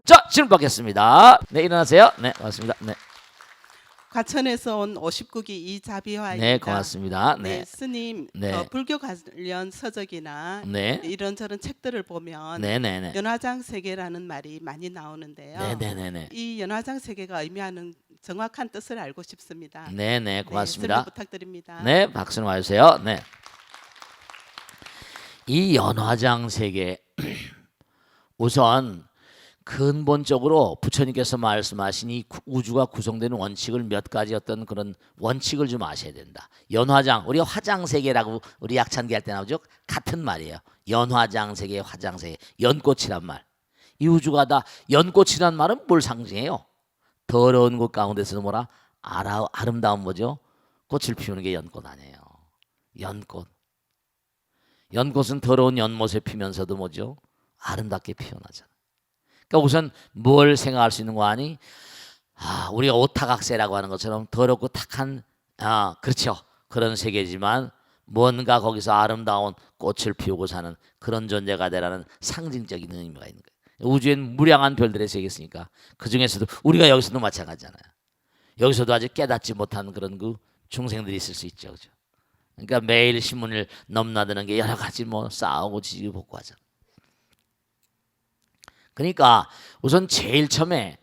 자, 질문 받겠습니다. 네, 일어나세요. 네, 고맙습니다. 네, 과천에서 온 59기 이자비화입니다. 네, 고맙습니다. 네, 스님, 네. 불교 관련 서적이나 네, 이런저런 책들을 보면 네, 네, 네, 연화장 세계라는 말이 많이 나오는데요. 네, 네, 네, 네, 이 연화장 세계가 의미하는 정확한 뜻을 알고 싶습니다. 네, 네, 고맙습니다. 설명 부탁드립니다. 네, 박수는 와주세요. 네, 이 연화장 세계 우선 근본적으로 부처님께서 말씀하신 이 우주가 구성되는 원칙을 몇 가지 어떤 그런 원칙을 좀 아셔야 된다. 연화장, 우리가 화장세계라고 우리 약찬기 할 때 나오죠. 같은 말이에요. 연화장세계, 화장세계, 연꽃이란 말. 이 우주가 다 연꽃이란 말은 뭘 상징해요? 더러운 곳 가운데서도 뭐라? 아름다운 뭐죠? 꽃을 피우는 게 연꽃 아니에요. 연꽃. 연꽃은 더러운 연못에 피면서도 뭐죠? 아름답게 피어나잖아. 그러니까 우선 뭘 생각할 수 있는 거 아니? 우리가 오타각세라고 하는 것처럼 더럽고 탁한 그렇죠. 그런 세계지만 뭔가 거기서 아름다운 꽃을 피우고 사는 그런 존재가 되라는 상징적인 의미가 있는 거예요. 우주엔 무량한 별들의 세계가 있으니까 그 중에서도 우리가 여기서도 마찬가지잖아요. 여기서도 아직 깨닫지 못한 그런 그 중생들이 있을 수 있죠. 그렇죠? 그러니까 매일 신문을 넘나드는 게 여러 가지 뭐 싸우고 지지고 볶고 하잖아요. 그러니까 우선 제일 처음에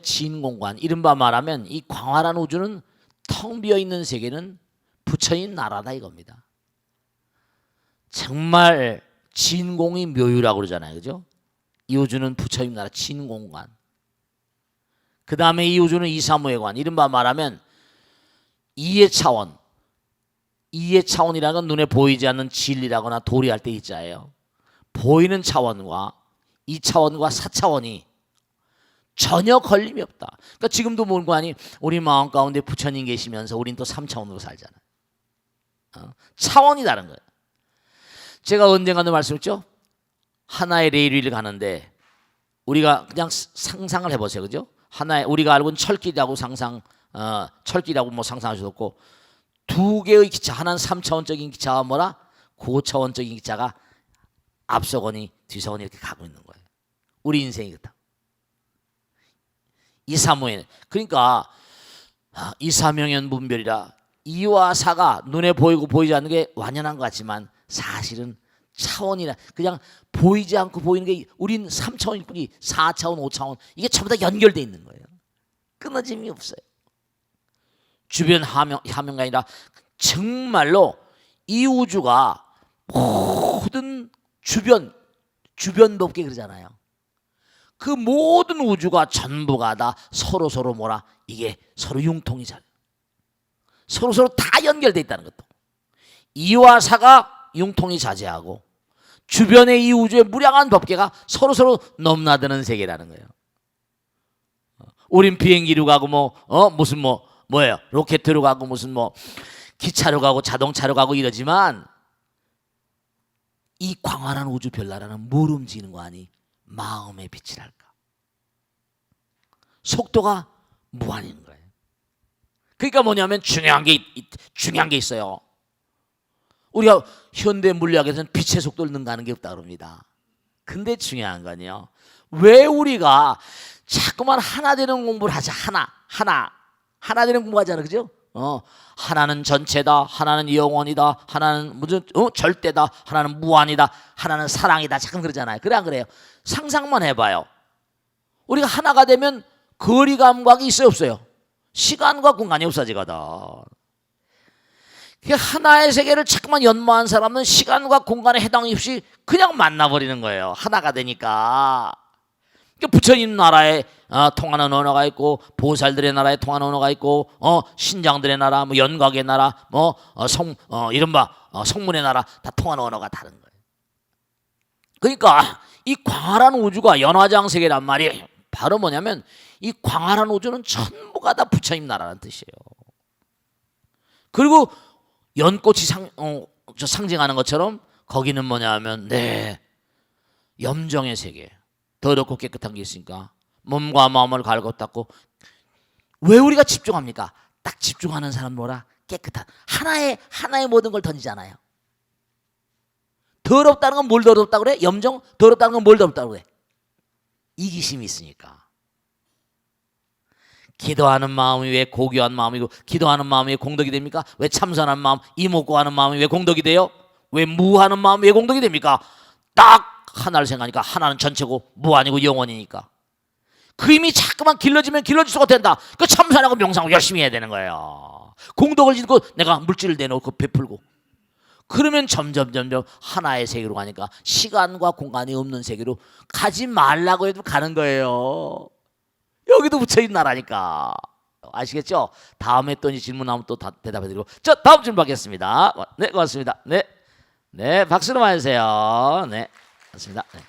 진공관, 이른바 말하면 이 광활한 우주는 텅 비어 있는 세계는 부처님 나라다 이겁니다. 정말 진공이 묘유라고 그러잖아요. 그죠? 이 우주는 부처님 나라 진공관. 그 다음에 이 우주는 이사무예관, 이른바 말하면 이해 차원. 이해 차원이라는 건 눈에 보이지 않는 진리라거나 도리할 때 있자예요. 보이는 차원과 2차원과 4차원이 전혀 걸림이 없다. 그러니까 지금도 뭔가 아니 우리 마음 가운데 부처님 계시면서 우린 또 3차원으로 살잖아요. 차원이 다른 거예요. 제가 언젠가도 말씀했죠. 하나의 레일을 가는데 우리가 그냥 상상을 해보세요. 그죠? 하나의 우리가 알고 있는 철길이라고 철길이라고 뭐 상상하셔도 없고 두 개의 기차, 하나는 3차원적인 기차와 뭐라? 고차원적인 기차가 앞서거니 뒤서거니 이렇게 가고 있는 거예요. 우리 인생이 그렇다. 이사무예. 그러니까 이사명연 분별이라 이와 사가 눈에 보이고 보이지 않는 게 완연한 것 같지만 사실은 차원이라 그냥 보이지 않고 보이는 게 우린 3차원일 뿐이 4차원, 5차원 이게 전부 다 연결되어 있는 거예요. 끊어짐이 없어요. 주변 하명가 아니라 정말로 이 우주가 모든 주변 법계 그러잖아요. 그 모든 우주가 전부가 다 서로 뭐라 이게 서로 융통이잖아요. 서로 다 연결돼 있다는 것도. 이와 사가 융통이 자제하고 주변의 이 우주의 무량한 법계가 서로 넘나드는 세계라는 거예요. 우린 비행기로 가고 무슨 뭐예요? 로켓으로 가고 무슨 기차로 가고 자동차로 가고 이러지만 이 광활한 우주 별나라는 뭘 움직이는 거 아니? 마음의 빛이랄까. 속도가 무한인 거예요. 그러니까 뭐냐면 중요한 게 있어요. 우리가 현대 물리학에서는 빛의 속도를 능가하는 게 없다 그럽니다. 근데 중요한 건요. 왜 우리가 자꾸만 하나 되는 공부를 하자. 하나 되는 공부하잖아. 그죠? 하나는 전체다. 하나는 영원이다. 하나는 무슨 절대다. 하나는 무한이다. 하나는 사랑이다. 잠깐 그러잖아요. 그래 안 그래요? 상상만 해봐요. 우리가 하나가 되면 거리 감각이 있어요 없어요? 시간과 공간이 없어지거든. 하나의 세계를 자꾸만 연모한 사람은 시간과 공간에 해당이 없이 그냥 만나버리는 거예요. 하나가 되니까. 부처님 나라에 통하는 언어가 있고 보살들의 나라에 통하는 언어가 있고 신장들의 나라, 연각의 나라, 이른바 성문의 나라 다 통하는 언어가 다른 거예요. 그러니까 이 광활한 우주가 연화장 세계란 말이 바로 뭐냐면 이 광활한 우주는 전부가 다 부처님 나라라는 뜻이에요. 그리고 연꽃이 상징하는 것처럼 거기는 뭐냐면 염정의 세계. 더럽고 깨끗한 게 있으니까 몸과 마음을 갈고 닦고. 왜 우리가 집중합니까? 딱 집중하는 사람 뭐라? 깨끗한 하나의 모든 걸 던지잖아요. 더럽다는 건 뭘 더럽다고 그래? 염정? 더럽다는 건 뭘 더럽다고 그래? 이기심이 있으니까. 기도하는 마음이 왜 고귀한 마음이고 기도하는 마음이 왜 공덕이 됩니까? 왜 참선하는 마음, 이목구하는 마음이 왜 공덕이 돼요? 왜 무하는 마음이 왜 공덕이 됩니까? 딱 하나를 생각하니까 하나는 전체고 무아니고 영원이니까. 그 힘이 자꾸만 길러지면 길러질수록 된다. 그 참선하고 명상하고 열심히 해야 되는 거예요. 공덕을 짓고 내가 물질을 내놓고 베풀고 그러면 점점 하나의 세계로 가니까 시간과 공간이 없는 세계로 가지 말라고 해도 가는 거예요. 여기도 부처님 나라니까. 아시겠죠? 다음에 또 질문 나오면 또 대답해드리고. 저 다음 질문 받겠습니다. 네, 고맙습니다. 네, 네, 박수로 맞으세요. 네, 고맙습니다. 네.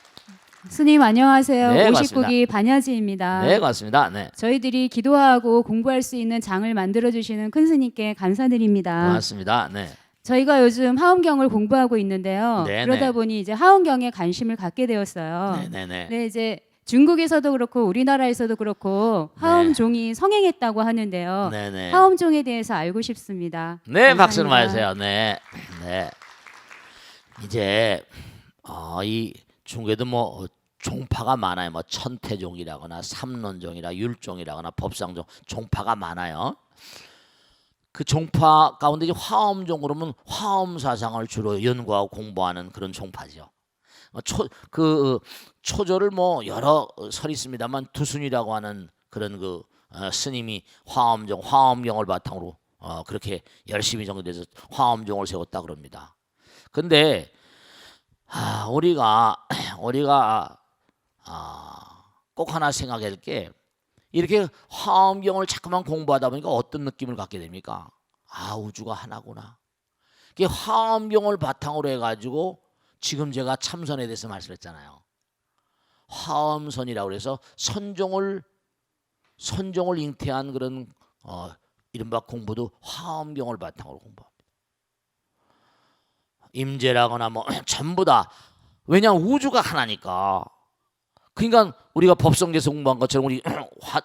스님 안녕하세요. 네, 59기 반야지입니다. 네, 고맙습니다. 네, 저희들이 기도하고 공부할 수 있는 장을 만들어 주시는 큰 스님께 감사드립니다. 고맙습니다. 네, 저희가 요즘 하엄경을 공부하고 있는데요. 네, 그러다 네. 보니 이제 하엄경에 관심을 갖게 되었어요. 네, 네, 네. 네, 이제 중국에서도 그렇고 우리나라에서도 그렇고 하엄종이 성행했다고 하는데요. 네, 네. 하엄종에 대해서 알고 싶습니다. 네, 박수로 감사합니다. 맞으세요. 네, 네. 이제 이 중국에도 뭐 종파가 많아요. 뭐 천태종이라거나 삼론종이라 율종이라거나 법상종 종파가 많아요. 그 종파 가운데 이제 화엄종 그러면 화엄 사상을 주로 연구하고 공부하는 그런 종파죠. 초조를 뭐 여러 설이 있습니다만 두순이라고 하는 그런 그 스님이 화엄종, 화엄경을 바탕으로 그렇게 열심히 정리돼서 화엄종을 세웠다 그럽니다. 근데 우리가 꼭 하나 생각할 게 이렇게 화엄경을 자꾸만 공부하다 보니까 어떤 느낌을 갖게 됩니까? 우주가 하나구나. 이게 화엄경을 바탕으로 해가지고 지금 제가 참선에 대해서 말씀했잖아요. 화엄선이라고 해서 선종을 잉태한 그런 이른바 공부도 화엄경을 바탕으로 공부합니다. 임재라거나 뭐 전부 다 왜냐하면 우주가 하나니까. 그러니까 우리가 법성계에서 공부한 것처럼 우리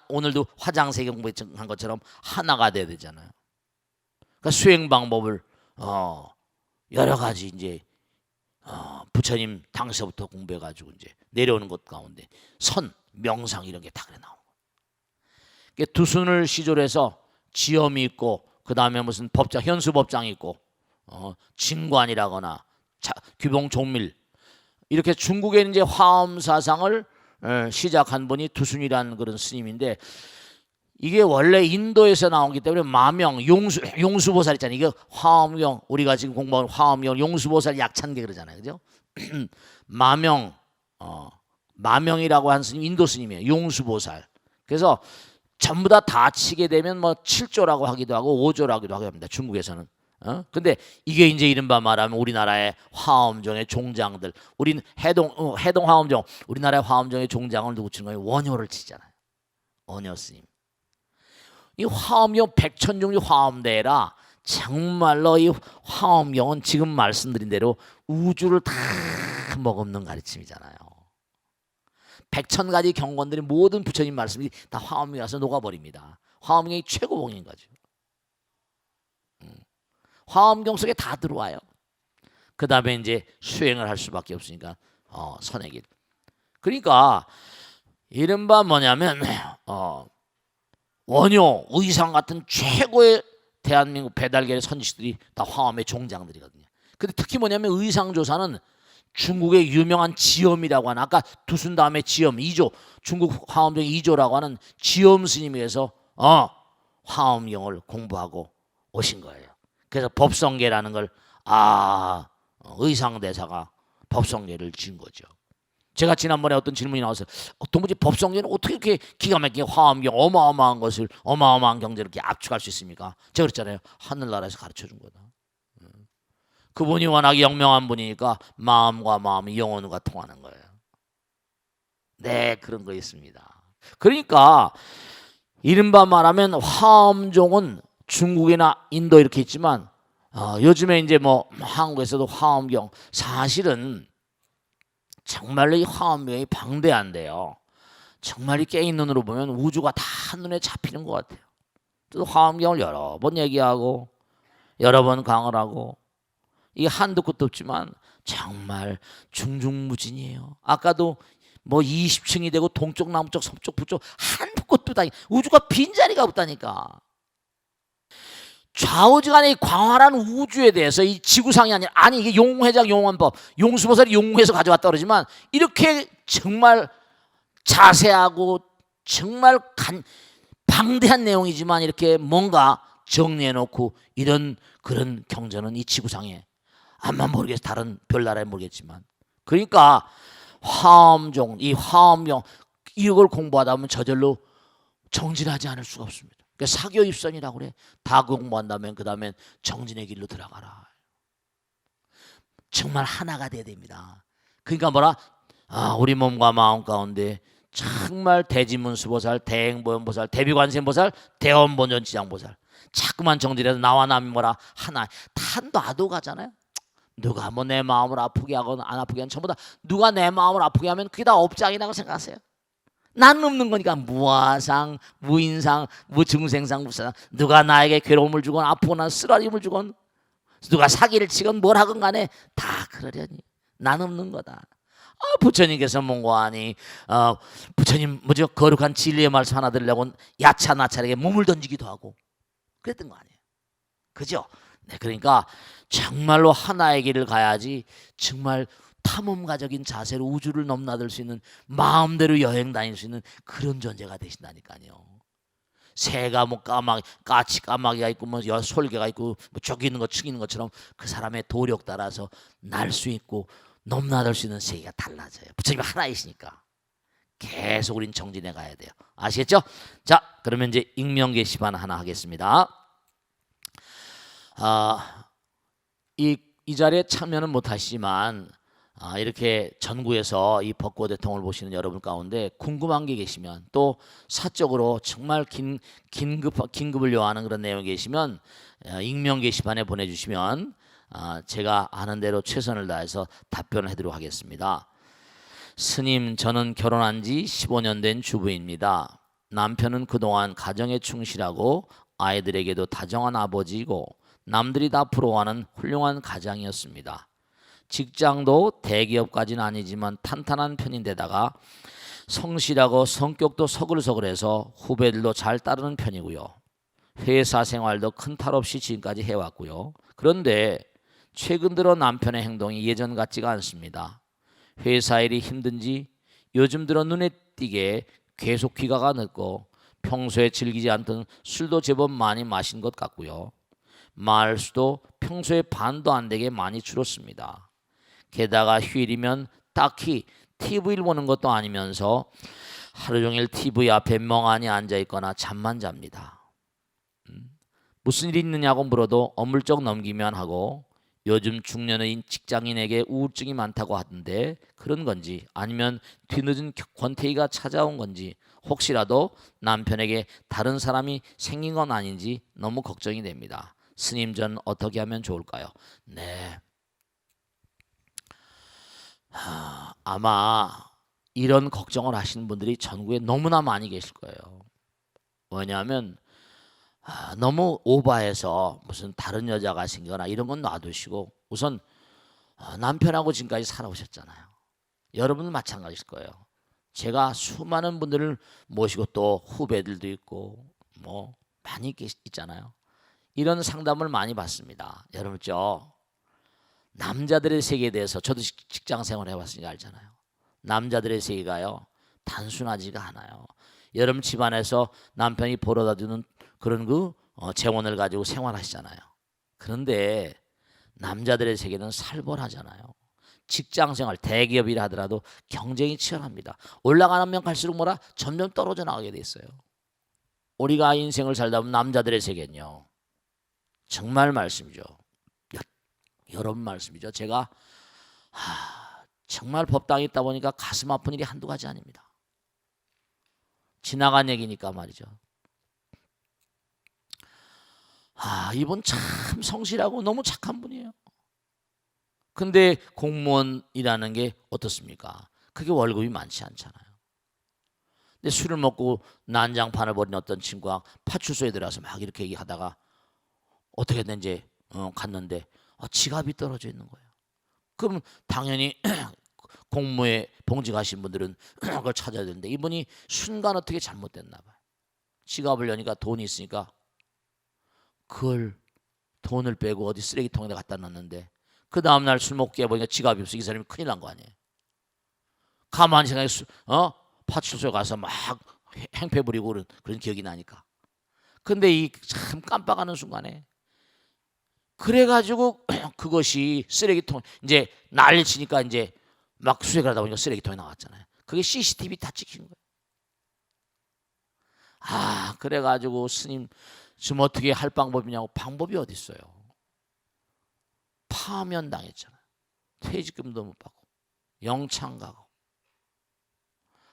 오늘도 화장세계 공부한 것처럼 하나가 돼야 되잖아요. 그러니까 수행 방법을 여러 가지 이제 부처님 당시부터 공부해가지고 이제 내려오는 것 가운데 선, 명상 이런 게 다 그래 나오는 거예요. 두순을 시조로 해서 지엄이 있고 그 다음에 무슨 법장, 현수법장이 있고 진관이라거나 규봉 종밀 이렇게 중국에 이제 화엄 사상을 시작한 분이 두순이라는 그런 스님인데 이게 원래 인도에서 나오기 때문에 마명 용수보살 있잖아요. 이게 화엄경 우리가 지금 공부하는 화엄경 용수보살 약찬계 그러잖아요, 그죠? 마명이라고 한 스님 인도 스님이에요. 용수보살. 그래서 전부 다 치게 되면 뭐 7조라고 하기도 하고 5조라기도 하기도 합니다. 중국에서는. 근데 이게 이제 이른바 말하면 우리나라의 화엄종의 종장들, 우린 해동 화엄종, 우리나라의 화엄종의 종장을 누구 치는 거예요? 원효를 치잖아요. 원효 스님. 이 화엄경 백천종류 화엄대라 정말로 이 화엄경은 지금 말씀드린 대로 우주를 다 머금는 가르침이잖아요. 100,000가지 경건들이 모든 부처님 말씀이 다 화엄경에 가서 녹아버립니다. 화엄경이 최고봉인 거죠. 화엄경 속에 다 들어와요. 그 다음에 이제 수행을 할 수밖에 없으니까 선의 길. 그러니까 이른바 뭐냐면 원효, 의상 같은 최고의 대한민국 배달계의 선지식들이 다 화엄의 종장들이거든요. 근데 특히 뭐냐면 의상조사는 중국의 유명한 지엄이라고 하는 아까 두순 다음에 지엄 2조 중국 화엄종 2조라고 하는 지엄 스님에서 화엄경을 공부하고 오신 거예요. 그래서 법성계라는 걸 의상대사가 법성계를 지은 거죠. 제가 지난번에 어떤 질문이 나왔어요. 도무지 법성계는 어떻게 이렇게 기가 막히게 화엄경 어마어마한 것을 어마어마한 경제를 이렇게 압축할 수 있습니까? 제가 그랬잖아요. 하늘나라에서 가르쳐준 거다. 그분이 워낙 영명한 분이니까 마음과 마음이 영혼과 통하는 거예요. 네, 그런 거 있습니다. 그러니까 이른바 말하면 화엄종은 중국이나 인도 이렇게 있지만 요즘에 이제 뭐 한국에서도 화엄경 사실은 정말로 이 화엄경이 방대한데요. 정말 이 깨인 눈으로 보면 우주가 다 한눈에 잡히는 것 같아요. 또 화엄경을 여러 번 얘기하고 여러 번 강을 하고 이게 한도 끝도 없지만 정말 중중무진이에요. 아까도 뭐 20층이 되고 동쪽, 남쪽, 서쪽, 북쪽 한 곳도 다 우주가 빈자리가 없다니까. 좌우지간의 광활한 우주에 대해서 이 지구상이 아니 이게 용회장 용원법 용수보살이 용해서 가져왔다 그러지만 이렇게 정말 자세하고 정말 방대한 내용이지만 이렇게 뭔가 정리해 놓고 이런 그런 경전은 이 지구상에 아마 모르겠어 다른 별나라에 모르겠지만 그러니까 화엄종 이 화엄경 이걸 공부하다 보면 저절로 정진하지 않을 수가 없습니다. 그러니까 사교입선이라고 그래. 다 공부한다면 그 다음엔 정진의 길로 들어가라. 정말 하나가 돼야 됩니다. 그러니까 뭐라? 우리 몸과 마음 가운데 정말 대지문수보살, 대행보현보살, 대비관세음보살, 대원본전지장보살 자꾸만 정진해서 나와 남이 뭐라? 하나. 다 놔도 가잖아요. 누가 뭐 내 마음을 아프게 하거나 안 아프게 하는 전부 다 누가 내 마음을 아프게 하면 그게 다 업장이라고 생각하세요. 나는 없는 거니까 무아상, 무인상, 무증생상, 무사상 누가 나에게 괴로움을 주건 아프거나 쓰라림을 주건 누가 사기를 치건 뭘 하건 간에 다 그러려니 나는 없는 거다. 부처님께서 뭔가하니 부처님 뭐죠 거룩한 진리의 말씀 하나 들으려고 야차나찰에게 몸을 던지기도 하고 그랬던 거 아니에요. 그죠? 네, 그러니까 정말로 하나의 길을 가야지 정말 탐험가적인 자세로 우주를 넘나들 수 있는 마음대로 여행 다닐 수 있는 그런 존재가 되신다니까요. 새가 뭐 까치 까마귀가 있고 뭐 솔개가 있고 뭐 저기 있는 거 축 있는 것처럼 그 사람의 도력 따라서 날 수 있고 넘나들 수 있는 세계가 달라져요. 부처님 하나이시니까 계속 우린 정진해 가야 돼요. 아시겠죠? 자, 그러면 이제 익명 게시판 하나 하겠습니다. 이 자리에 참여는 못 하시지만 이렇게 전국에서 이 벚꽃 대통을 보시는 여러분 가운데 궁금한 게 계시면 또 사적으로 정말 긴급을 요하는 그런 내용이 계시면 익명 게시판에 보내주시면 제가 아는 대로 최선을 다해서 답변을 해드리도록 하겠습니다. 스님, 저는 결혼한 지 15년 된 주부입니다. 남편은 그동안 가정에 충실하고 아이들에게도 다정한 아버지이고 남들이 다 부러워하는 훌륭한 가장이었습니다. 직장도 대기업까지는 아니지만 탄탄한 편인데다가 성실하고 성격도 서글서글해서 후배들도 잘 따르는 편이고요. 회사 생활도 큰 탈 없이 지금까지 해왔고요. 그런데 최근 들어 남편의 행동이 예전 같지가 않습니다. 회사 일이 힘든지 요즘 들어 눈에 띄게 계속 귀가가 늦고 평소에 즐기지 않던 술도 제법 많이 마신 것 같고요. 말수도 평소에 반도 안 되게 많이 줄었습니다. 게다가 휴일이면 딱히 TV를 보는 것도 아니면서 하루 종일 TV 앞에 멍하니 앉아있거나 잠만 잡니다. 무슨 일 있느냐고 물어도 어물쩍 넘기면 하고 요즘 중년의 직장인에게 우울증이 많다고 하던데 그런 건지 아니면 뒤늦은 권태기가 찾아온 건지 혹시라도 남편에게 다른 사람이 생긴 건 아닌지 너무 걱정이 됩니다. 스님, 전 어떻게 하면 좋을까요? 네. 아마 이런 걱정을 하시는 분들이 전국에 너무나 많이 계실 거예요. 왜냐하면 너무 오버해서 무슨 다른 여자가 생기거나 이런 건 놔두시고 우선 남편하고 지금까지 살아오셨잖아요. 여러분은 마찬가지일 거예요. 제가 수많은 분들을 모시고 또 후배들도 있고 뭐 많이 있잖아요. 이런 상담을 많이 받습니다. 여러분 남자들의 세계에 대해서 저도 직장 생활 해봤으니까 알잖아요. 남자들의 세계가요 단순하지가 않아요. 여러분 집안에서 남편이 벌어다 주는 그런 재원을 가지고 생활하시잖아요. 그런데 남자들의 세계는 살벌하잖아요. 직장생활 대기업이라 하더라도 경쟁이 치열합니다. 올라가면 갈수록 뭐라 점점 떨어져 나가게 돼 있어요. 우리가 인생을 살다 보면 남자들의 세계는요 정말 말씀이죠. 여러분 말씀이죠. 제가 정말 법당에 있다 보니까 가슴 아픈 일이 한두 가지 아닙니다. 지나간 얘기니까 말이죠. 이분 참 성실하고 너무 착한 분이에요. 근데 공무원이라는 게 어떻습니까? 그게 월급이 많지 않잖아요. 근데 술을 먹고 난장판을 벌인 어떤 친구가 파출소에 들어가서 막 이렇게 얘기하다가 어떻게 됐는지 갔는데 지갑이 떨어져 있는 거예요. 그럼 당연히 공무에 봉직하신 분들은 그걸 찾아야 되는데 이분이 순간 어떻게 잘못됐나 봐요. 지갑을 여니까 돈이 있으니까 그걸 돈을 빼고 어디 쓰레기통에 갖다 놨는데 그 다음날 술 먹고 깨보니까 지갑이 없어. 이 사람이 큰일 난 거 아니에요. 가만히 생각해 파출소에 가서 막 행패 부리고 그런 기억이 나니까. 근데 이 참 깜빡하는 순간에 그래가지고 그것이 쓰레기통 이제 난리 치니까 이제 막 수색을 하다 보니까 쓰레기통에 나왔잖아요. 그게 CCTV 다 찍힌 거예요. 아 그래가지고 스님 지금 어떻게 할 방법이냐고. 방법이 어디 있어요. 파면 당했잖아요. 퇴직금도 못 받고 영창 가고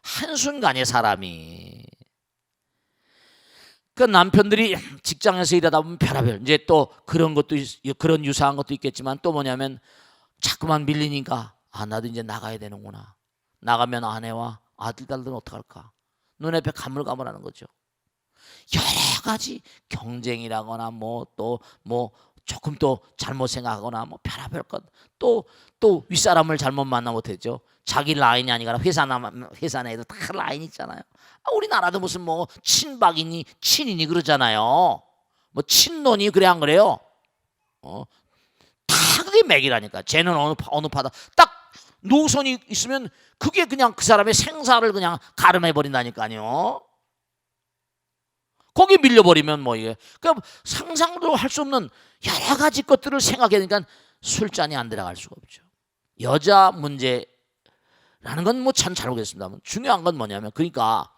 한순간에 사람이. 그 남편들이 직장에서 일하다 보면 별의별 이제 또 그런 것도 그런 유사한 것도 있겠지만 또 뭐냐면 자꾸만 밀리니까 아 나도 이제 나가야 되는구나. 나가면 아내와 아들 딸들은 어떡할까. 눈앞에 가물가물하는 거죠. 여러 가지 경쟁이라거나 뭐 또 뭐 조금 또 잘못 생각하거나 뭐 별의별 것 또 윗사람을 잘못 만나 못했죠. 자기 라인이 아니라 회사 내에도 다 라인 있잖아요. 아, 우리나라도 무슨 뭐 친박이니 친이니 그러잖아요. 뭐 친노니 그래 안 그래요? 다 그게 맥이라니까. 쟤는 어느 파다 딱 노선이 있으면 그게 그냥 그 사람의 생사를 그냥 가름해 버린다니까요. 거기 밀려버리면 뭐 이게 그럼 상상도 할 수 없는 여러 가지 것들을 생각하니까 술잔이 안 들어갈 수가 없죠. 여자 문제라는 건 뭐 참 잘 모르겠습니다만 중요한 건 뭐냐면 그러니까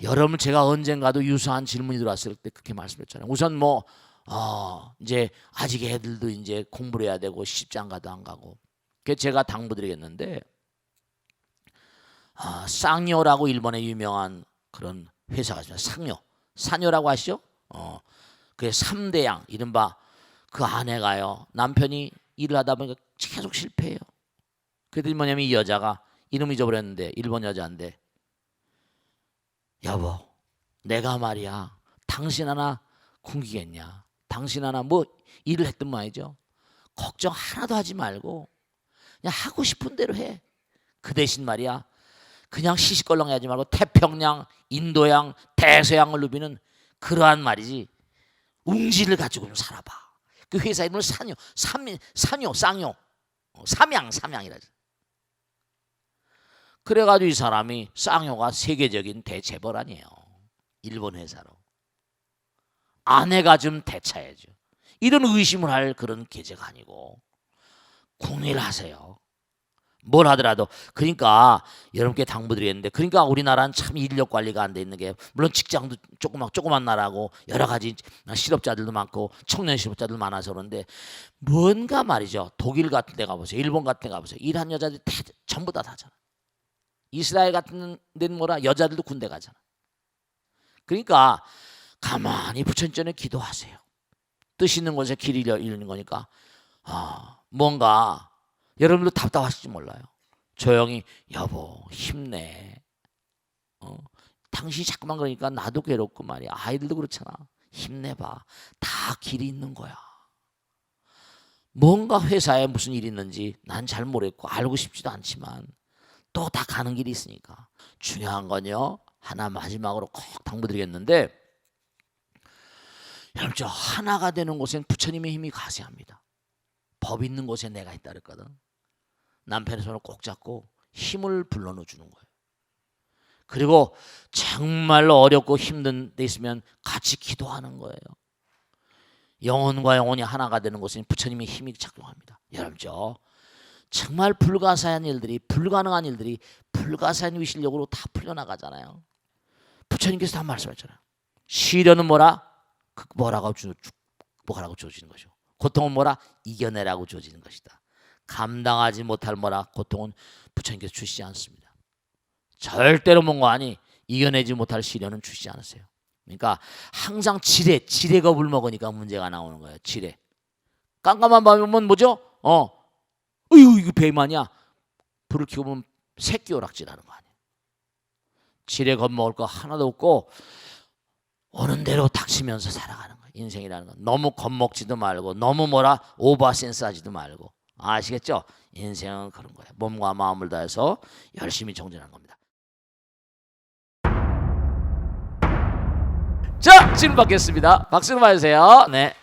여러분 제가 언젠가도 유사한 질문이 들어왔을 때 그렇게 말씀했잖아요. 우선 뭐 이제 아직 애들도 이제 공부를 해야 되고 시집장가도 안 가고. 그래서 제가 당부드리겠는데 쌍요라고 일본의 유명한 그런 회사가 있습니다. 상요라고 아시죠? 그 3대양 이른바 그 아내가요. 남편이 일을 하다 보니까 계속 실패해요. 그랬더니 뭐냐면 이 여자가 이름 잊어버렸는데 일본 여자인데 여보 내가 말이야 당신 하나 굶기겠냐. 당신 하나 뭐 일을 했던 모양이죠. 걱정 하나도 하지 말고 그냥 하고 싶은 대로 해. 그 대신 말이야 그냥 시시껄렁 하지 말고 태평양, 인도양, 대서양을 누비는 그러한 말이지 웅지를 가지고 좀 살아봐. 그 회사 이름을 쌍요, 삼양이라지. 그래가지고 이 사람이 쌍요가 세계적인 대재벌 아니에요. 일본 회사로. 아내가 좀 대차야죠. 이런 의심을 할 그런 계제가 아니고 궁리를 하세요. 뭘 하더라도. 그러니까 여러분께 당부드리겠는데 그러니까 우리나라는 참 인력 관리가 안 돼 있는 게 물론 직장도 조그만 나라고 여러 가지 실업자들도 많고 청년 실업자들 많아서 그런데 뭔가 말이죠. 독일 같은 데 가보세요. 일본 같은 데 가보세요. 일한 여자들이 전부 다 다잖아. 이스라엘 같은 데는 뭐라 여자들도 군대 가잖아. 그러니까 가만히 부처님 전에 기도하세요. 뜻 있는 곳에 길이 잃는 거니까 뭔가 여러분도 답답하실지 몰라요. 조용히 여보 힘내. 당신이 자꾸만 그러니까 나도 괴롭고 말이야. 아이들도 그렇잖아. 힘내봐. 다 길이 있는 거야. 뭔가 회사에 무슨 일이 있는지 난 잘 모르겠고 알고 싶지도 않지만 또 다 가는 길이 있으니까. 중요한 건요. 하나 마지막으로 꼭 당부드리겠는데 여러분 저 하나가 되는 곳엔 부처님의 힘이 가세합니다. 법 있는 곳에 내가 있다 그랬거든. 남편의 손을 꼭 잡고 힘을 불러넣어 주는 거예요. 그리고 정말로 어렵고 힘든 데 있으면 같이 기도하는 거예요. 영혼과 영혼이 하나가 되는 곳은 부처님의 힘이 작동합니다. 여러분 저 정말 불가사의한 일들이 불가능한 일들이 불가사의한 위실력으로 다 풀려나가잖아요. 부처님께서 다 말씀하셨잖아요. 시련은 뭐라고 주어지는 것이고 고통은 이겨내라고 주어지는 것이다. 감당하지 못할 고통은 부처님께서 주시지 않습니다. 절대로 뭔가 아니 이겨내지 못할 시련은 주시지 않으세요. 그러니까 항상 지레 겁을 먹으니까 문제가 나오는 거예요. 지레. 깜깜한 밤이면 뭐죠? 이거 배만이야. 불을 켜고 보면 새끼 오락질하는 거 아니에요. 지레 겁먹을 거 하나도 없고 오는 대로 닥치면서 살아가는 거예요. 인생이라는 건 너무 겁먹지도 말고 너무 오버센스하지도 말고 아시겠죠? 인생은 그런 거예요. 몸과 마음을 다해서 열심히 정진하는 겁니다. 자, 질문 받겠습니다. 박수로 맞으세요. 네.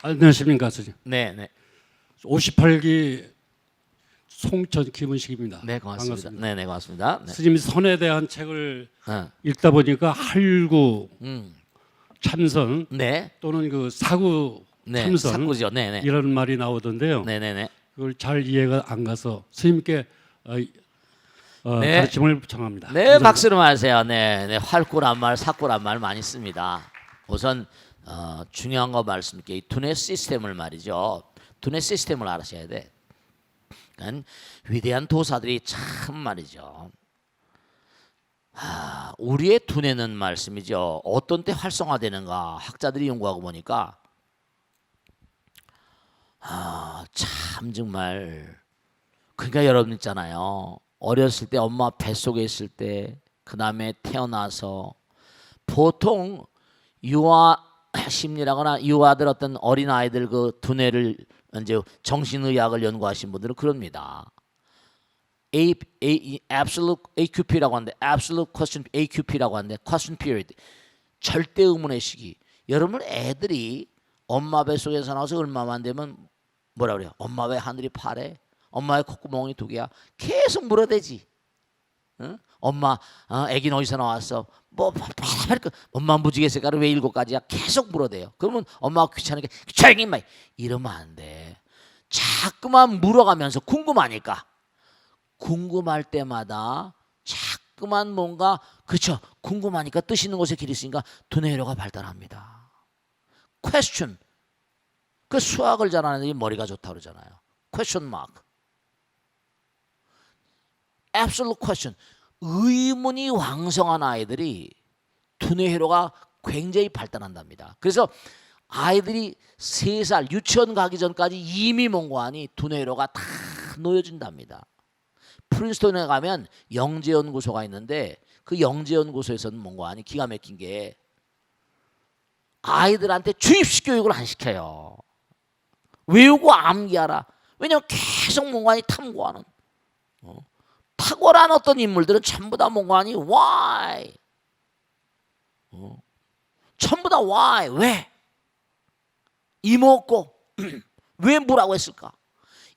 안녕하십니까, 선생님. 네, 네. 58기 송천 김은식입니다. 네, 고맙습니다. 반갑습니다. 네, 네, 고맙습니다. 네. 스님이 선에 대한 책을 어. 읽다 보니까 한일구 음. 참선 네. 또는 그 사구 네. 참선 사구죠. 네, 네. 이런 말이 나오던데요. 네, 네, 네. 그걸 잘 이해가 안 가서 스님께 네. 가르침을 청합니다. 네, 감사합니다. 박수로 맞으세요. 네, 네. 활구란 말, 사구란 말 많이 씁니다. 우선 중요한 거 말씀드릴게요. 이 두뇌 시스템을 말이죠. 두뇌 시스템을 알아셔야 돼. 그러니까 위대한 도사들이 참 말이죠. 우리의 두뇌는 말씀이죠. 어떤 때 활성화되는가 학자들이 연구하고 보니까 참 정말 그러니까 여러분 있잖아요. 어렸을 때 엄마 뱃속에 있을 때 그 다음에 태어나서 보통 유아 심리라거나 유아들 어떤 어린 아이들 그 두뇌를 이제 정신의학을 연구하신 분들은 그럽니다. absolute AQP라고 하는데 absolute question AQP라고 하는데 question period 절대 의문의 시기. 여러분 애들이 엄마 뱃속에서 나와서 얼마만 되면 뭐라 그래요? 엄마 왜 하늘이 파래? 엄마의 콧구멍이 2개야. 계속 물어대지. 응? 엄마 애기는 어디서 나왔어? 엄마 무지개 색깔은 왜 7가지야? 계속 물어대요. 그러면 엄마가 귀찮으니까 조용히 말 이러면 안 돼. 자꾸만 물어가면서 궁금하니까 궁금할 때마다 자꾸만 뭔가 그렇죠. 궁금하니까 뜻 있는 곳에 길이 있으니까 두뇌회로가 발달합니다. question 그 수학을 잘하는 애들이 머리가 좋다 그러잖아요. question mark absolute question 의문이 왕성한 아이들이 두뇌회로가 굉장히 발달한답니다. 그래서 아이들이 3살 유치원 가기 전까지 이미 뭔가하니 두뇌회로가 다 놓여진답니다. 프린스턴에 가면 영재연구소가 있는데 그 영재연구소에서는 뭔가하니 기가 막힌 게 아이들한테 주입식 교육을 안 시켜요. 외우고 암기하라. 왜냐하면 계속 뭔가하니 탐구하는 탁월한 어떤 인물들은 전부 다 뭔가하니 why 전부 다 why 왜 이먹고 왜 뭐라고 했을까?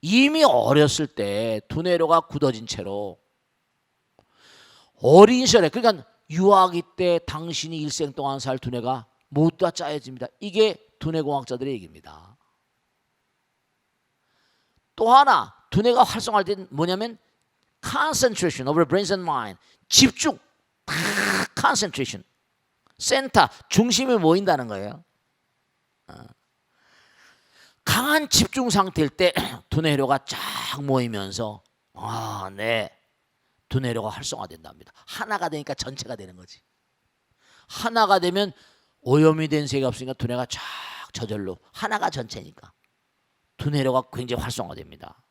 이미 어렸을 때 두뇌로가 굳어진 채로 어린 시절에 그러니까 유아기 때 당신이 일생 동안 살 두뇌가 모두 다 짜여집니다. 이게 두뇌공학자들의 얘기입니다. 또 하나 두뇌가 활성화할 때는 뭐냐면 concentration over brains and mind 집중 concentration 센터 중심이 모인다는 거예요. 강한 집중 상태일 때 두뇌회로가 쫙 모이면서 네 두뇌회로가 활성화된답니다. 하나가 되니까 전체가 되는 거지. 하나가 되면 오염이 된 세가 없으니까 두뇌가 쫙 저절로 하나가 전체니까 두뇌회로가 굉장히 활성화됩니다.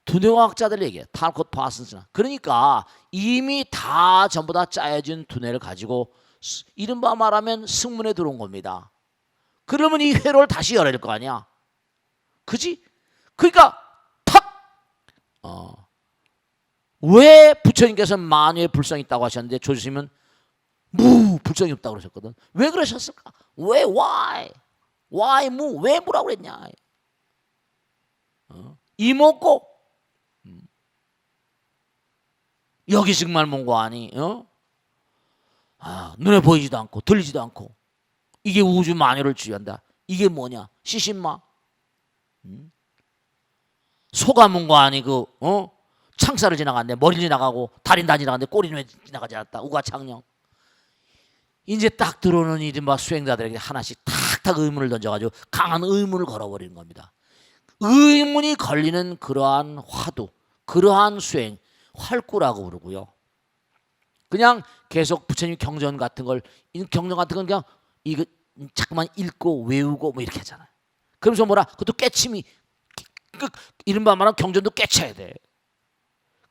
두뇌과학자들 얘기해. 탈콧 파슨스나. 그러니까 이미 다 전부 다 짜여진 두뇌를 가지고 이른바 말하면 승문에 들어온 겁니다. 그러면 이 회로를 다시 열어야 될 거 아니야. 그지? 그러니까 왜 부처님께서는 만유의 불성이 있다고 하셨는데 조주심은 불성이 없다고 그러셨거든. 왜 그러셨을까? 왜 why 왜 뭐라고 그랬냐. 이먹고 여기 정말 뭔가 아니 눈에 보이지도 않고 들리지도 않고 이게 우주 만유를 주의한다. 이게 뭐냐? 시신마 소가 뭔가 아니 창살을 지나갔네. 머리를 지나가고 다리는 다 지나갔는데 꼬리는 왜 지나가지 않았다. 우가창령. 이제 딱 들어오는 이른바 수행자들에게 하나씩 탁탁 의문을 던져가지고 강한 의문을 걸어버리는 겁니다. 의문이 걸리는 그러한 화두, 그러한 수행, 활구라고 부르고요. 그냥 계속 부처님 경전 같은 걸 그냥 이거 자꾸만 읽고 외우고 뭐 이렇게 하잖아요. 그러면서 뭐라 그것도 깨침이 이른바 말하면 경전도 깨쳐야 돼.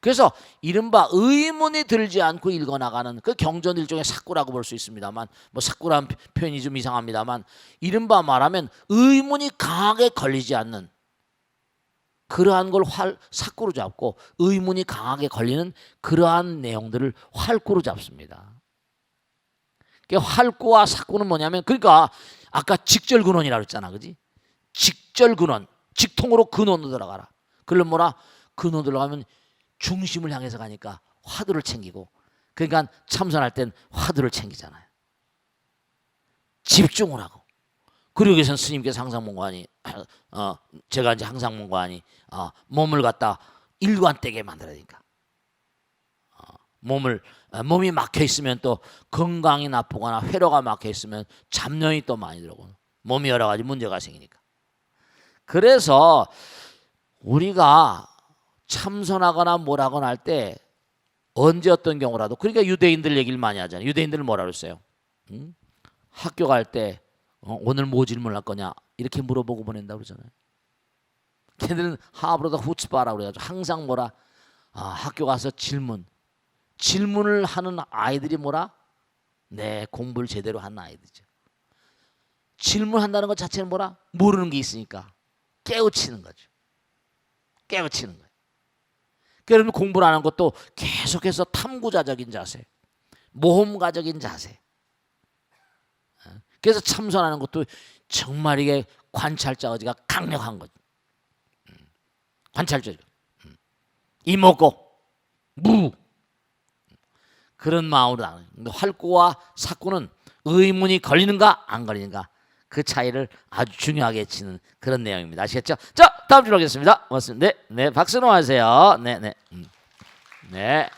그래서 이른바 의문이 들지 않고 읽어나가는 그 경전 일종의 사꾸라고 볼 수 있습니다만, 뭐 사꾸라는 표현이 좀 이상합니다만, 이른바 말하면 의문이 강하게 걸리지 않는 그러한 걸 사꾸로 잡고, 의문이 강하게 걸리는 그러한 내용들을 활구로 잡습니다. 활구와 사꾸는 뭐냐면, 그러니까 아까 직절근원이라고 했잖아, 그지? 직절근원, 직통으로 근원으로 들어가라. 그러면 뭐라? 근원으로 들어가면 중심을 향해서 가니까 화두를 챙기고, 그러니까 참선할 땐 화두를 챙기잖아요. 집중을 하고. 그리고 여기서는 스님께서 항상 뭔가하니, 제가 이제 항상 뭔가하니, 몸을 갖다 일관되게 만들어야니까. 몸이 막혀 있으면 또 건강이 나쁘거나 회로가 막혀 있으면 잡념이 또 많이 들어오고 몸이 여러 가지 문제가 생기니까. 그래서 우리가 참선하거나 뭐라거나 할 때 언제 어떤 경우라도, 그러니까 유대인들 얘기를 많이 하잖아요. 유대인들은 뭐라 그랬어요? 학교 갈 때 오늘 뭐 질문할 거냐 이렇게 물어보고 보낸다고 그러잖아요. 걔들은 하브로다 후츠바라고 그래가지고 항상 뭐라, 학교 가서 질문을 하는 아이들이 뭐라? 네, 공부를 제대로 하는 아이들이죠. 질문한다는 것 자체는 뭐라? 모르는 게 있으니까 깨우치는 거죠. 깨우치는 거예요. 그러면 공부를 하는 것도 계속해서 탐구자적인 자세, 모험가적인 자세. 그래서 참선하는 것도 정말 이게 관찰자가 강력한 거죠. 관찰자죠. 이목고 무 그런 마음으로 나가는. 활구와 사구는 의문이 걸리는가 안 걸리는가 그 차이를 아주 중요하게 치는 그런 내용입니다. 아시겠죠? 자, 다음 주로 하겠습니다. 고맙습니다. 네, 네, 박수로 하세요. 네, 네, 네.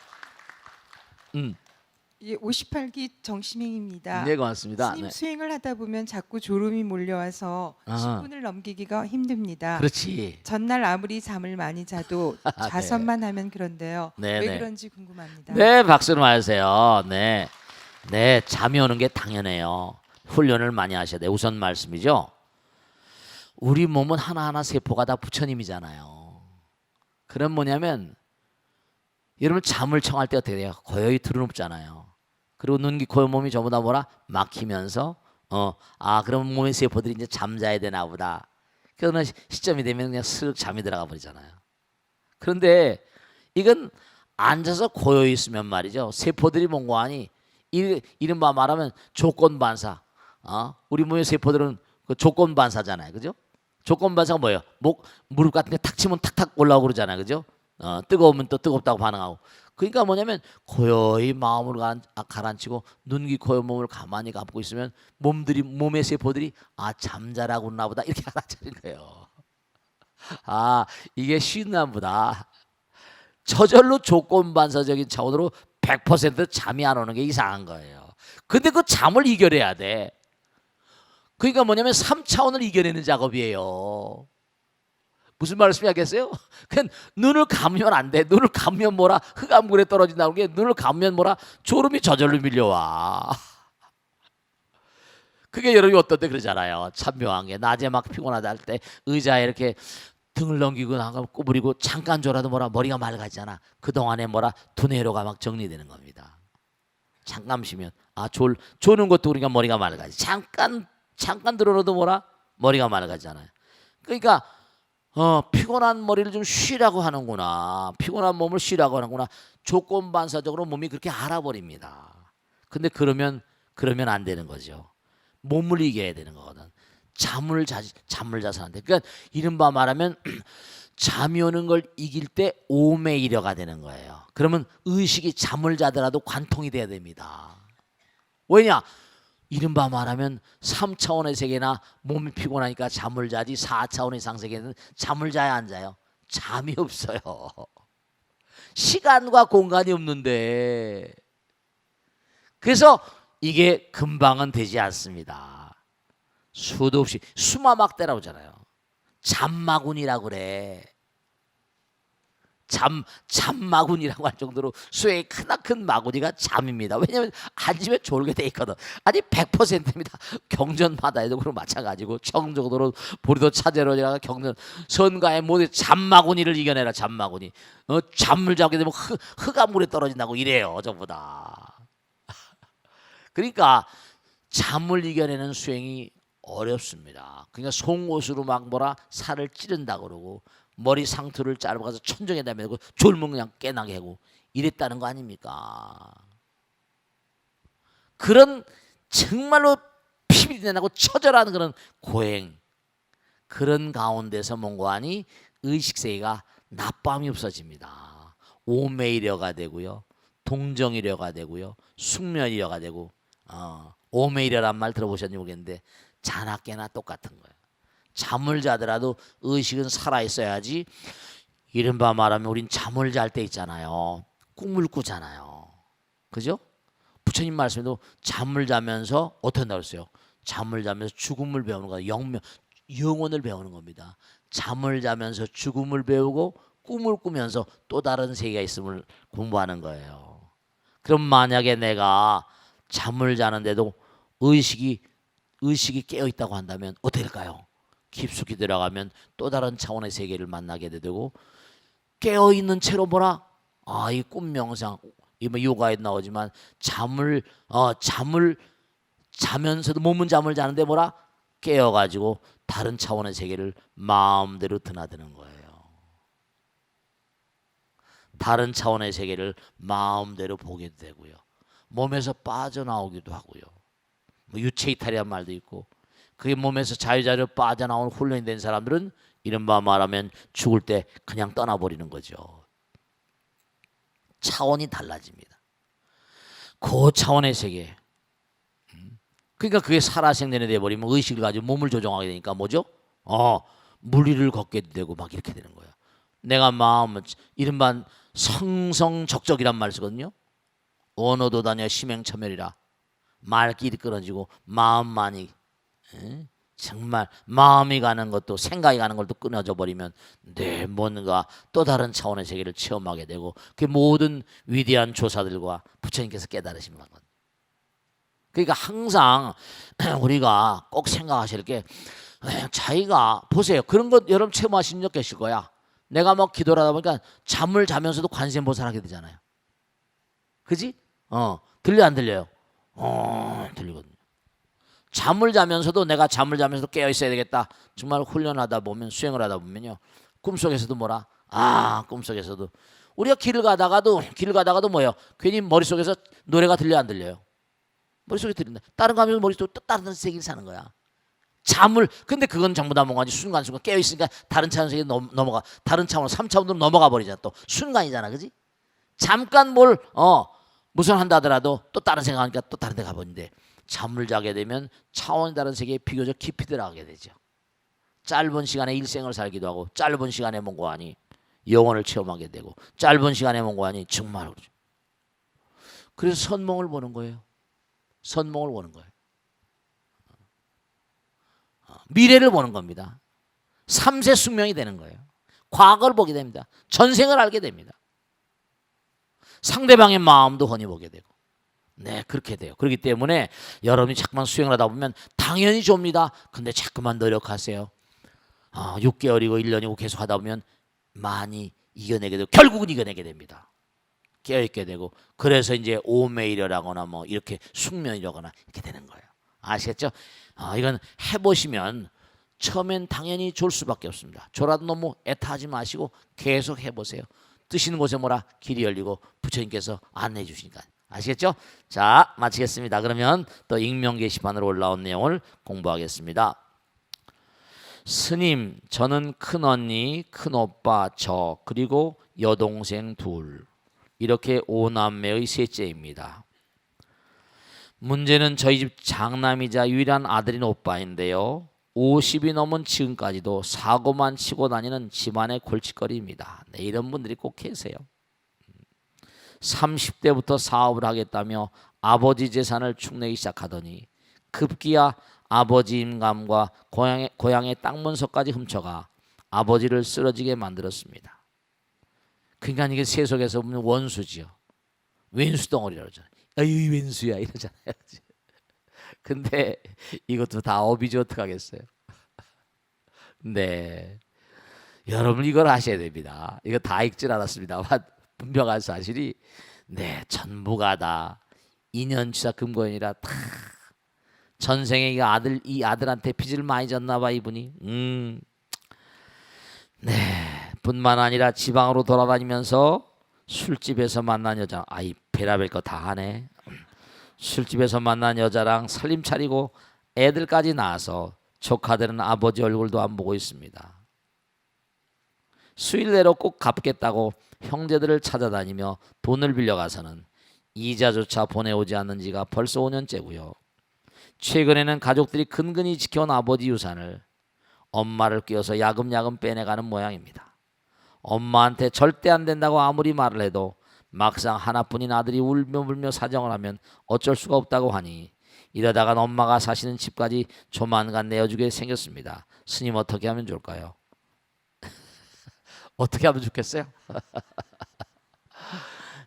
예, 58기 정시명입니다. 네, 고맙습니다. 스님 네. 수행을 하다 보면 자꾸 졸음이 몰려와서 아하. 10분을 넘기기가 힘듭니다. 그렇지. 전날 아무리 잠을 많이 자도 자선만 하면 그런데요. 네, 왜 네. 그런지 궁금합니다. 네, 박수로 하세요. 네, 네, 잠이 오는 게 당연해요. 훈련을 많이 하셔야 돼요. 우선 말씀이죠. 우리 몸은 하나하나 세포가 다 부처님이잖아요. 그럼 뭐냐면 여러분 잠을 청할 때 어떻게 돼요? 거의 드러눕잖아요. 그리고 눈, 귀, 코, 몸이 전부 다 뭐라? 막히면서 그럼 몸의 세포들이 이제 잠자야 되나 보다. 그러는 시점이 되면 그냥 슥 잠이 들어가 버리잖아요. 그런데 이건 앉아서 고요히 있으면 말이죠. 세포들이 뭔가 하니 이른바 말하면 조건반사. 우리 몸의 세포들은 그 조건반사잖아요. 그죠? 조건반사가 뭐예요? 무릎 같은 게 탁 치면 탁탁 올라오고 그러잖아요. 그죠? 뜨거우면 또 뜨겁다고 반응하고. 그러니까 뭐냐면 고요히 마음을 가라앉히고 눈, 귀, 코, 몸을 가만히 감고 있으면 몸의 세포들이 잠자라고 그러나 보다 이렇게 알아차린 거예요. 이게 쉬나 보다. 저절로 조건반사적인 차원으로 100% 잠이 안 오는 게 이상한 거예요. 근데 그 잠을 이겨내야 돼. 그러니까 뭐냐면 3차원을 이겨내는 작업이에요. 무슨 말씀이 하겠어요? 그냥 눈을 감으면 안 돼. 눈을 감으면 뭐라? 흑암굴에 떨어진다는 게 눈을 감으면 뭐라? 졸음이 저절로 밀려와. 그게 여러분이 어떤 때 그러잖아요. 참 묘한 게 낮에 막 피곤하다 할 때 의자에 이렇게 등을 넘기거나 꼬부리고 잠깐 졸아도 뭐라? 머리가 맑아지잖아. 그동안에 뭐라? 두뇌로가 막 정리되는 겁니다. 잠깐 쉬면 조는 것도 우리가 머리가 맑아지. 잠깐 들어도 뭐라? 머리가 맑아지잖아요. 그러니까 피곤한 머리를 좀 쉬라고 하는구나. 피곤한 몸을 쉬라고 하는구나. 조건반사적으로 몸이 그렇게 알아버립니다. 근데 그러면 안 되는 거죠. 몸을 이겨야 되는 거거든. 잠을 자서 안 돼. 그러니까 이른바 말하면 잠이 오는 걸 이길 때 오매이려가 되는 거예요. 그러면 의식이 잠을 자더라도 관통이 돼야 됩니다. 왜냐? 이른바 말하면 3차원의 세계나 몸이 피곤하니까 잠을 자지 4차원의 이상 세계는 잠을 자야 안 자요? 잠이 없어요. 시간과 공간이 없는데. 그래서 이게 금방은 되지 않습니다. 수도 없이 수마막대라고 하잖아요. 잠마군이라고 그래. 잠마구니라고 할 정도로 수행이 크나큰 마구니가 잠입니다. 왜냐하면 앉으면 졸게 돼 있거든. 아니 100%입니다. 경전마다에도 그런 마찬가지고 청정도로 보리도 차제로니라 경전 선가의 모든 잠마구니를 이겨내라. 잠마구니. 잠을 자게 되면 흙가 물에 떨어진다고 이래요. 전부 다. 그러니까 잠을 이겨내는 수행이 어렵습니다. 그러니까 송곳으로 막 뭐라 살을 찌른다 그러고 머리 상투를 자르고 가서 천정에다 매고 졸면 그냥 깨나게 하고 이랬다는 거 아닙니까? 그런 정말로 피비린내나고 처절한 그런 고행, 그런 가운데서 뭔가하니 의식세계가 낮밤이 없어집니다. 오매이려가 되고요, 동정이려가 되고요, 숙면이려가 되고, 오매이려란 말 들어보셨는지 모르겠는데 자나 깨나 똑같은 거예요. 잠을 자더라도 의식은 살아 있어야지. 이른바 말하면 우린 잠을 잘 때 있잖아요. 꿈을 꾸잖아요. 그죠? 부처님 말씀에도 잠을 자면서 어떻게 한다고 했어요? 잠을 자면서 죽음을 배우는 거예요. 영혼을 배우는 겁니다. 잠을 자면서 죽음을 배우고 꿈을 꾸면서 또 다른 세계가 있음을 공부하는 거예요. 그럼 만약에 내가 잠을 자는데도 의식이 깨어 있다고 한다면 어떻게 될까요? 깊숙이 들어가면 또 다른 차원의 세계를 만나게 되고, 깨어 있는 채로 뭐라? 이 꿈 명상, 이 뭐 요가에 나오지만 잠을 자면서도 몸은 잠을 자는데 뭐라? 깨어 가지고 다른 차원의 세계를 마음대로 드나드는 거예요. 다른 차원의 세계를 마음대로 보게 되고요. 몸에서 빠져나오기도 하고요. 뭐 유체 이탈이란 말도 있고, 그게 몸에서 자유자재로 빠져나오는 훈련이 된 사람들은 이른바 말하면 죽을 때 그냥 떠나버리는 거죠. 차원이 달라집니다. 그 차원의 세계. 그러니까 그게 살아생전에 돼버리면 의식을 가지고 몸을 조종하게 되니까 뭐죠? 물리를 걷게 되고 막 이렇게 되는 거예요. 내가 마음은 이른바 성성적적이란 말 쓰거든요. 언어도 다녀 심행처멸이라. 말길이 끊어지고 마음만이, 정말 마음이 가는 것도 생각이 가는 것도 끊어져 버리면 내 뭔가 또 다른 차원의 세계를 체험하게 되고, 그 모든 위대한 조사들과 부처님께서 깨달으신 바건. 그러니까 항상 우리가 꼭 생각하실 게, 자기가 보세요. 그런 것 여러분 체험하신 적 계실 거야. 내가 막 기도를 하다 보니까 잠을 자면서도 관세음보살 하게 되잖아요. 그지? 들려 안 들려요? 들리거든요. 잠을 자면서도 내가 잠을 자면서도 깨어 있어야 되겠다. 정말 훈련하다 보면, 수행을 하다 보면요, 꿈속에서도 뭐라? 꿈속에서도 우리가 길을 가다가도 뭐예요? 괜히 머릿속에서 노래가 들려 안 들려요? 머릿속에 들린다. 다른 거 하면서 머릿속에 또 다른 세계를 사는 거야. 근데 그건 전부 다 뭔가 순간순간 깨어 있으니까 다른 차원 세계에 넘어가, 다른 차원 3차원으로 넘어가 버리잖아. 또 순간이잖아. 그지? 잠깐 무슨 한다 하더라도 또 다른 생각하니까 또 다른 데 가버리는데, 잠을 자게 되면 차원이 다른 세계에 비교적 깊이 들어가게 되죠. 짧은 시간에 일생을 살기도 하고, 짧은 시간에 뭔가하니 영혼을 체험하게 되고, 짧은 시간에 뭔가하니 정말 그렇죠. 그래서 선몽을 보는 거예요. 선몽을 보는 거예요. 미래를 보는 겁니다. 3세 숙명이 되는 거예요. 과거를 보게 됩니다. 전생을 알게 됩니다. 상대방의 마음도 훤히 보게 되고. 네, 그렇게 돼요. 그렇기 때문에 여러분이 자꾸만 수행을 하다 보면 당연히 좁니다. 근데 자꾸만 노력하세요. 6개월이고 1년이고 계속 하다 보면 많이 이겨내게 되고, 결국은 이겨내게 됩니다. 깨어있게 되고, 그래서 이제 오매이려라거나 뭐 이렇게 숙면이라거나 이렇게 되는 거예요. 아시겠죠? 이건 해보시면 처음엔 당연히 졸 수밖에 없습니다. 졸아도 너무 애타하지 마시고 계속 해보세요. 뜨시는 곳에 뭐라? 길이 열리고 부처님께서 안내해 주시니까. 아시겠죠? 자, 마치겠습니다. 그러면 또 익명 게시판으로 올라온 내용을 공부하겠습니다. 스님, 저는 큰언니, 큰오빠, 저 그리고 여동생 둘, 이렇게 5남매의 셋째입니다. 문제는 저희 집 장남이자 유일한 아들인 오빠인데요, 50이 넘은 지금까지도 사고만 치고 다니는 집안의 골칫거리입니다. 네, 이런 분들이 꼭 계세요. 30대부터 사업을 하겠다며 아버지 재산을 축내기 시작하더니 급기야 아버지 임감과 고향의 땅 문서까지 훔쳐가 아버지를 쓰러지게 만들었습니다. 그러니까 이게 세속에서 보면 원수지요. 왼수 덩어리라고 그러잖아요. 아유 왼수야 이러잖아요. 근데 이것도 다 업이지 어떡하겠어요. 네, 여러분 이걸 아셔야 됩니다. 이거 다 읽질 않았습니다만 분명한 사실이 네 전부가 다 인연치사 금고연이라 다 전생에 이 아들한테 빚을 많이 졌나 봐 이분이. 네, 뿐만 아니라 지방으로 돌아다니면서 술집에서 만난 여자, 아이 베라벨 거 다 하네. 술집에서 만난 여자랑 살림 차리고 애들까지 낳아서 조카들은 아버지 얼굴도 안 보고 있습니다. 수일 내로 꼭 갚겠다고 형제들을 찾아다니며 돈을 빌려가서는 이자조차 보내오지 않는 지가 벌써 5년째고요. 최근에는 가족들이 근근히 지켜온 아버지 유산을 엄마를 끼워서 야금야금 빼내가는 모양입니다. 엄마한테 절대 안 된다고 아무리 말을 해도 막상 하나뿐인 아들이 울며 사정을 하면 어쩔 수가 없다고 하니 이러다간 엄마가 사시는 집까지 조만간 내어주게 생겼습니다. 스님 어떻게 하면 좋을까요? 어떻게 하면 좋겠어요?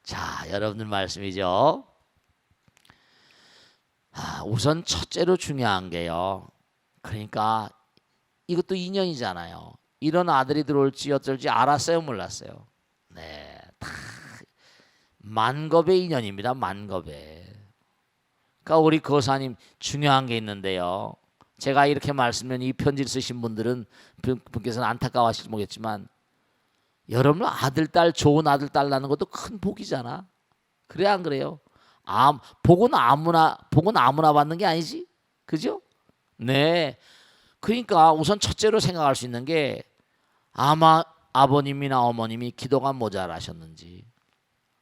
자, 여러분들 말씀이죠. 우선 첫째로 중요한 게요. 그러니까 이것도 인연이잖아요. 이런 아들이 들어올지 어쩔지 알았어요, 몰랐어요? 네, 다 만겁의 인연입니다. 만겁의. 그러니까 우리 거사님 중요한 게 있는데요. 제가 이렇게 말씀드리면 이 편지를 쓰신 분께서는 안타까워하실지 모르겠지만 여러분 아들, 딸 좋은 아들, 딸 낳는 것도 큰 복이잖아. 그래 안 그래요? 복은 아무나 받는 게 아니지, 그죠? 네. 그러니까 우선 첫째로 생각할 수 있는 게 아마 아버님이나 어머님이 기도가 모자라셨는지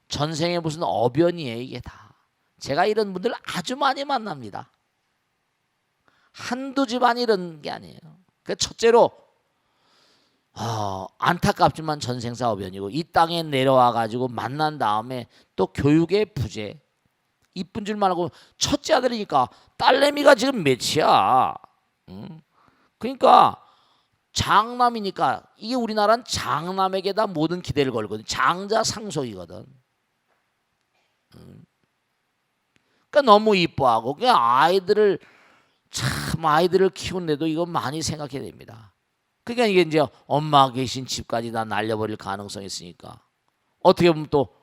전생에 무슨 어변이에요 이게 다. 제가 이런 분들 아주 많이 만납니다. 한두 집안 이런 게 아니에요. 그 첫째로 안타깝지만 전생사 어변이고 이 땅에 내려와 가지고 만난 다음에 또 교육의 부재. 이쁜 줄만 알고 첫째 아들이니까 딸내미가 지금 몇이야. 그러니까 장남이니까 이게 우리나라는 장남에게다 모든 기대를 걸거든. 장자 상속이거든. 그러니까 너무 이뻐하고 그냥 아이들을 키우는데도 이거 많이 생각해야 됩니다. 그러니까 이게 이제 엄마 계신 집까지 다 날려버릴 가능성이 있으니까 어떻게 보면 또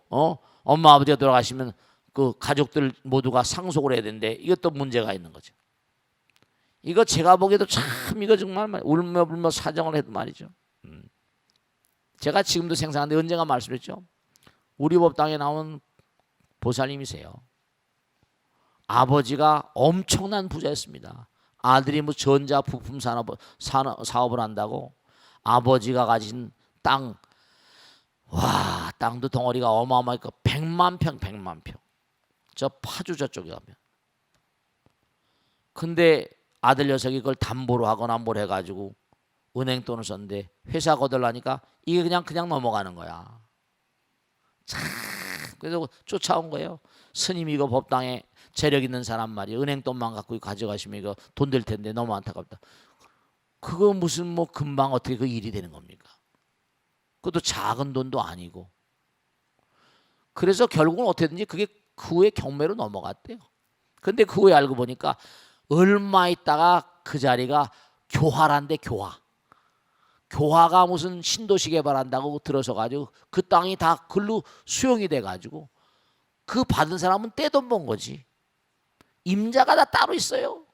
엄마 아버지가 돌아가시면 그 가족들 모두가 상속을 해야 되는데 이것도 문제가 있는 거죠. 이거 제가 보기에도 참 이거 정말 울며 사정을 해도 말이죠. 제가 지금도 생생한데 언젠가 말씀했죠. 우리 법당에 나온 보살님이세요. 아버지가 엄청난 부자였습니다. 아들이 뭐 전자 부품 사업을 한다고 아버지가 가진 땅, 땅도 덩어리가 어마어마하니까 100만 평. 저 파주 저쪽에 가면. 근데 아들 녀석이 그걸 담보로 하거나 뭘 해가지고 은행 돈을 썼는데 회사 거들라니까 이게 그냥 넘어가는 거야. 참 그래서 쫓아온 거예요. 스님 이거 법당에 재력 있는 사람 말이에요. 은행 돈만 갖고 가져가시면 이거 돈 될 텐데 너무 안타깝다. 그거 무슨 뭐 금방 어떻게 그 일이 되는 겁니까? 그것도 작은 돈도 아니고. 그래서 결국은 어떻게든지 그게 그 후에 경매로 넘어갔대요. 근데 그 후에 알고 보니까 얼마 있다가 그 자리가 교화란데 교화가 무슨 신도시 개발한다고 들어서 가지고 그 땅이 다 글로 수용이 돼 가지고 그 받은 사람은 떼돈 번 거지. 임자가 다 따로 있어요.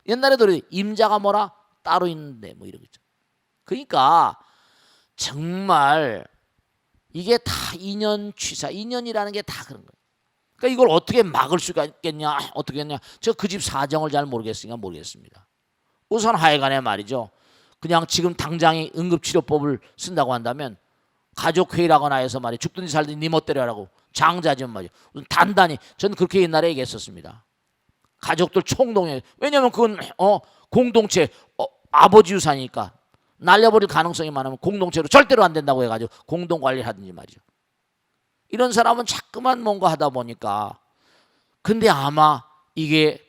옛날에도 임자가 뭐라 따로 있는데 뭐 이러고 있죠. 그러니까 정말 이게 다 인연취사, 인연이라는 게 다 그런 거예요. 그러니까 이걸 어떻게 막을 수가 있겠냐, 어떻게 했냐. 저 그 집 사정을 잘 모르겠으니까 모르겠습니다. 우선 하여간에 말이죠. 그냥 지금 당장에 응급치료법을 쓴다고 한다면 가족회의라거나 해서 말이에요. 죽든지 살든지 니 멋대로 하라고 장자지만 말이죠. 단단히 저는 그렇게 옛날에 얘기했었습니다. 가족들 총동에. 왜냐하면 그건 공동체 아버지 유산이니까 날려버릴 가능성이 많으면 공동체로 절대로 안 된다고 해가지고 공동관리를 하든지 말이죠. 이런 사람은 자꾸만 뭔가 하다 보니까 근데 아마 이게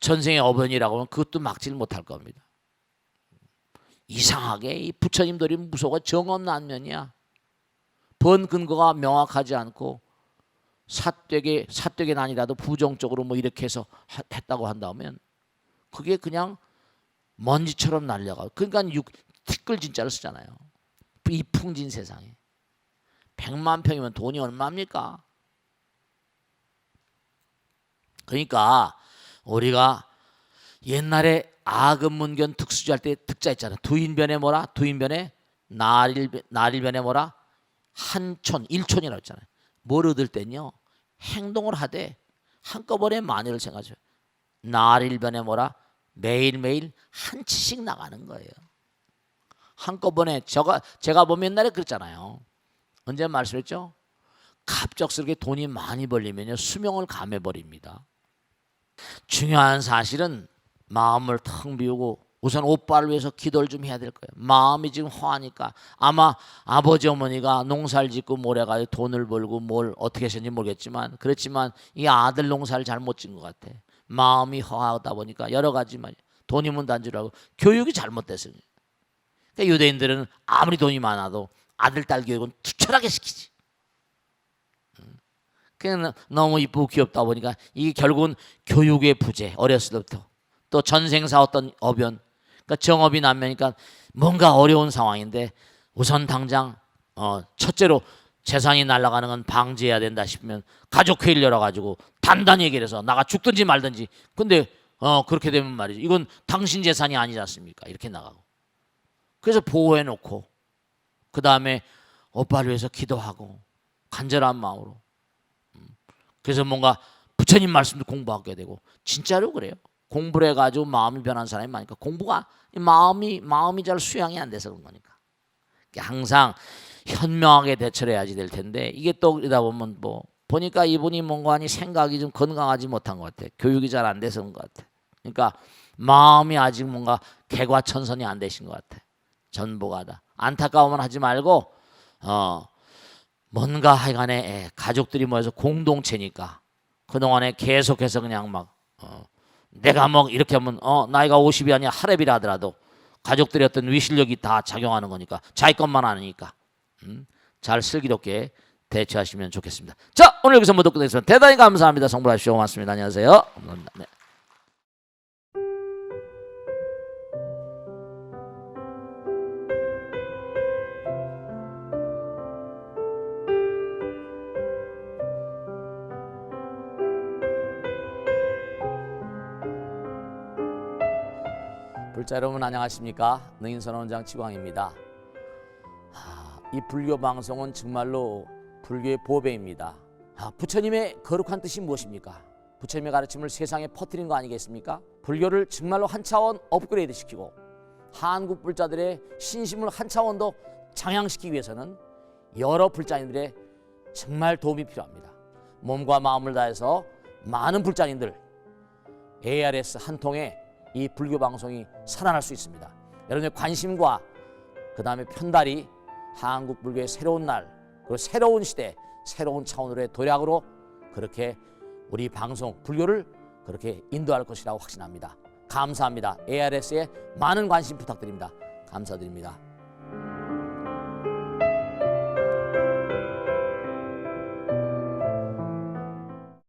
전생의 어변이라고 하면 그것도 막지를 못할 겁니다. 이상하게 이 부처님들이 무서워 정없는 안면이야. 번 근거가 명확하지 않고 사되게 아니라도 부정적으로 뭐 이렇게 해서 했다고 한다면 그게 그냥 먼지처럼 날려가. 그러니까 티끌 진짜를 쓰잖아요. 이 풍진 세상에 100만 평이면 돈이 얼마입니까? 그러니까 우리가 옛날에 아금문견 특수지할 때 특자 있잖아요. 두인변에 뭐라? 두인변에 나릴변에 뭐라? 한촌, 일촌이라고 했잖아요. 뭘 얻을 땐요? 행동을 하되 한꺼번에 만일을 생각하죠. 나릴변에 뭐라? 매일매일 한 치씩 나가는 거예요. 한꺼번에 제가 보면 옛날에 그랬잖아요. 언제 말씀했죠? 갑작스럽게 돈이 많이 벌리면요 수명을 감해버립니다. 중요한 사실은 마음을 텅 비우고 우선 오빠를 위해서 기도를 좀 해야 될 거예요. 마음이 지금 허하니까 아마 아버지 어머니가 농사를 짓고 모래가 돈을 벌고 뭘 어떻게 하셨는지 모르겠지만 그렇지만 이 아들 농사를 잘못 짓은 것 같아. 마음이 허하다 보니까 여러 가지 말이야. 돈이면 단지라고 교육이 잘못됐어요. 그러니까 유대인들은 아무리 돈이 많아도 아들 딸 교육은 투철하게 시키지. 그냥 너무 이쁘고 귀엽다 보니까 이게 결국은 교육의 부재. 어렸을 때부터 또 전생사 어떤 어변, 그러니까 정업이 남매니까 뭔가 어려운 상황인데 우선 당장 첫째로 재산이 날아가는 건 방지해야 된다 싶으면 가족회의를 열어가지고 단단히 얘기를 해서 나가 죽든지 말든지. 근데 그렇게 되면 말이죠. 이건 당신 재산이 아니지 않습니까? 이렇게 나가고. 그래서 보호해놓고 그 다음에 오빠를 위해서 기도하고 간절한 마음으로. 그래서 뭔가 부처님 말씀도 공부하게 되고 진짜로 그래요. 공부를 해가지고 마음이 변한 사람이 많으니까 공부가 마음이 잘 수양이 안 돼서 그런 거니까. 항상 현명하게 대처를 해야지 될 텐데 이게 또 그러다 보면 뭐 보니까 이분이 뭔가 생각이 좀 건강하지 못한 것 같아. 교육이 잘 안 돼서 그런 것 같아. 그러니까 마음이 아직 뭔가 개과천선이 안 되신 것 같아. 전보가다. 안타까움은 하지 말고 뭔가 하여간에 가족들이 모여서 공동체니까 그동안에 계속해서 그냥 막 내가 뭐 이렇게 하면 나이가 50이 아니라 할애비라 하더라도 가족들의 어떤 위실력이 다 작용하는 거니까 자기 것만 아니니까 잘 슬기롭게 대처하시면 좋겠습니다. 자, 오늘 여기서 모두 끝내겠습니다. 대단히 감사합니다. 성불하십시오. 고맙습니다. 안녕하세요. 감사합니다. 네. 불자 여러분 안녕하십니까? 능인선원장 치광입니다. 이 불교 방송은 정말로 불교의 보배입니다. 부처님의 거룩한 뜻이 무엇입니까? 부처님의 가르침을 세상에 퍼뜨린 거 아니겠습니까? 불교를 정말로 한 차원 업그레이드 시키고 한국 불자들의 신심을 한 차원 더 장양시키기 위해서는 여러 불자님들의 정말 도움이 필요합니다. 몸과 마음을 다해서 많은 불자님들 ARS 한 통에 이 불교 방송이 살아날 수 있습니다. 여러분의 관심과 그 다음에 편달이 한국 불교의 새로운 날 그리고 새로운 시대 새로운 차원으로의 도약으로 그렇게 우리 방송 불교를 그렇게 인도할 것이라고 확신합니다. 감사합니다. ARS에 많은 관심 부탁드립니다. 감사드립니다.